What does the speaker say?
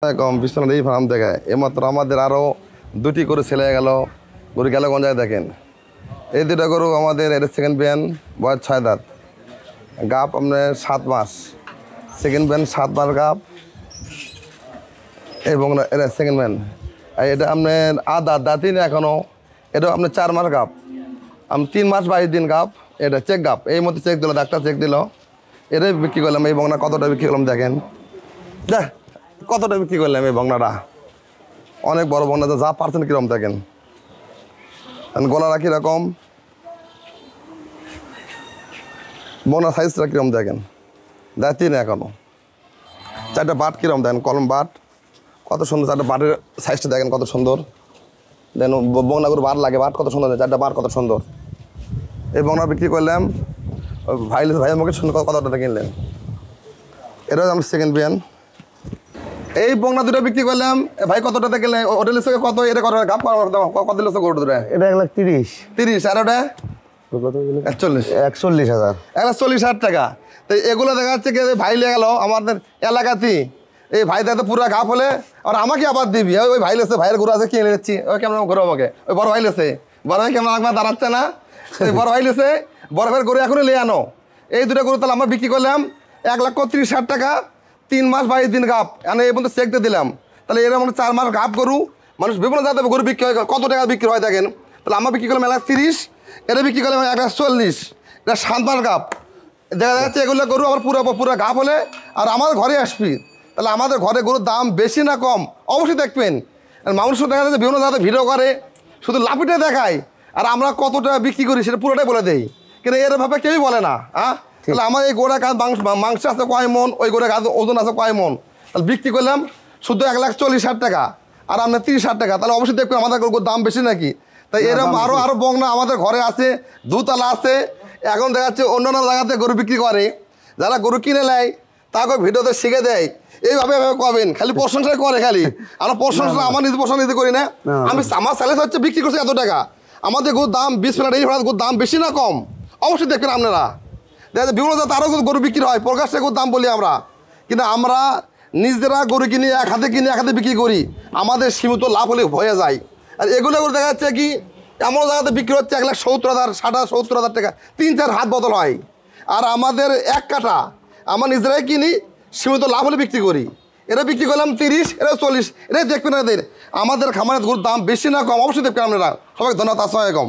কম বিশ্বনাথ এই ফার্ম থেকে এমাত্র আমাদের আরও দুটি করে ছেলে গেল গরু গেল গঞ্জায় দেখেন। এই দুটো গরু আমাদের এটা সেকেন্ড বিয়ান, বয়স 6 দাঁত, গাপ আপনার 7 মাস। সেকেন্ড বিয়ান 7 মাস গাপ এবং এটা সেকেন্ড বিয়ান। এটা আপনার দাঁতই না এখনও, এটাও আপনার 4 মাস গাপ। 3 মাস 22 দিন গাপ। এটা চেক গাপ, এই মধ্যে চেক দিল, ডাক্তার চেক দিল। এটাই বিক্রি করলাম। এই বংনা কতটা বিক্রি করলাম দেখেন, দেখ কতটা বিক্রি করলাম। এই বংনাটা অনেক বড় বংনা, যা পার্সেন্ট কীরকম দেখেন, গলাটা কীরকম, বংনার সাইজটা কীরকম দেখেন, দেখতেই না এখনও। 4টা বাট কীরকম দেখেন, কলম বাট কত সুন্দর। 4টা বাটের সাইজটা দেখেন কত সুন্দর। দেন বংনা করে বাট লাগে, বাট কত সুন্দর, 4টা বাট কত সুন্দর। এই বংনা বিক্রি করলাম ভাইয়ের মুখে শুনে কতটা কিনলেন। এটা আমার সেকেন্ড বিয়ান। এই বংনা দুটো বিক্রি করলাম ভাই কতটাতে গেলে হোটেল থেকে কত, এটা কত গাপ কত দিল গরু দুটো? এটা 1,30,000। আর ওটা 41,000। 1,40,000 টাকা। তো এগুলো দেখা যাচ্ছে কি ভাই লেগে গেল আমাদের এলাকাতেই। এই ভাই দেখতে পুরো গাপ হলে আর আমাকে আবার দিবি, ওই ভাই লেছে, ভাইয়ের গরু আছে কিনে নিচ্ছি, ওই কেমন ঘুরো আমাকে, ওই বড় ভাই লেছে, বড় ভাই কেমন একবার দাঁড়াচ্ছে না, ওই বড় ভাই লেছে, বড় ভাইয়ের গরু এখনই লিয়ে আনো। এই দুটো গরু তাহলে আমরা বিক্রি করলাম 1,30,000 টাকা। 3 মাস 22 দিন গাপ, এই পর্যন্ত চেক দিয়ে দিলাম। তাহলে এরা মানে 4 মাস গাপ গরু, মানুষ বিভিন্ন জাতের গরু বিক্রি হয়, কত টাকা বিক্রি হয় দেখেন। তাহলে আমরা বিক্রি করলাম 1,30,000, এটা বিক্রি করলাম 1,40,000। এটা 7 মাস গাপ। দেখা যাচ্ছে এগুলো গরু আবার পুরো গাপ হলে আর আমার ঘরে আসবি, তাহলে আমাদের ঘরে গরুর দাম বেশি না কম অবশ্যই দেখবেন। মানুষ দেখা যাচ্ছে বিভিন্ন জাতের ভিডিও করে, শুধু লাপিটা দেখায়, আর আমরা কত টাকা বিক্রি করি সেটা পুরোটাই বলে দেই, কিন্তু এরভাবে কেউই বলে না। তাহলে আমার এই গোড়া গাছ মাংস আছে কয় মন, ওই গোড়া গাছ ওজন আছে কয় মন, তাহলে বিক্রি করলাম শুধু 1,40,000 টাকা, আর আপনার 30,000 টাকা। তাহলে অবশ্যই দেখবেন আমাদের গরুর দাম বেশি নাকি। তাই এরকম আরও বংনা আমাদের ঘরে আছে, 2তলা আছে। এখন দেখা যাচ্ছে অন্যান্য জায়গাতে গরু বিক্রি করে, যারা গরু কিনে নেয় তাকে ভিডিওতে শিখে দেয়, এইভাবে কবেন, খালি প্রশংসাই করে। খালি আমরা প্রশংসা, আমার নিজে প্রশংসা নিজে করি না। আমার স্যালেস হচ্ছে বিক্রি করছে এত টাকা, আমাদের গরুর দাম 20 ফেলার, এই ফেলার গরুর দাম বেশি না কম অবশ্যই দেখবেন আপনারা। দেখা যায় বিভিন্ন জায়গাতে আরও গরু বিক্রি হয়, প্রকাশ্যে গরুর দাম বলি আমরা, কিন্তু আমরা নিজেরা গরু কিনে এক হাতে বিক্রি করি, আমাদের সীমিত লাভ হলে হয়ে যায়। আর এগুলো করে দেখা যাচ্ছে কি এমন জায়গাতে বিক্রি হচ্ছে 1,70,000, 60,000-70,000 টাকা, 3-4 হাত বদল হয়। আর আমাদের এক কাটা আমরা নিজেরাই কিনি, সীমিত লাভ হলে বিক্রি করি। এটা বিক্রি করলাম 30, এটা 40, এটাই দেখবেন। আমাদের খামারের গরুর দাম বেশি না কম অবশ্যই দেখবেন আপনারা। সবাই ধন্যবাদ। আসসালামু আলাইকুম।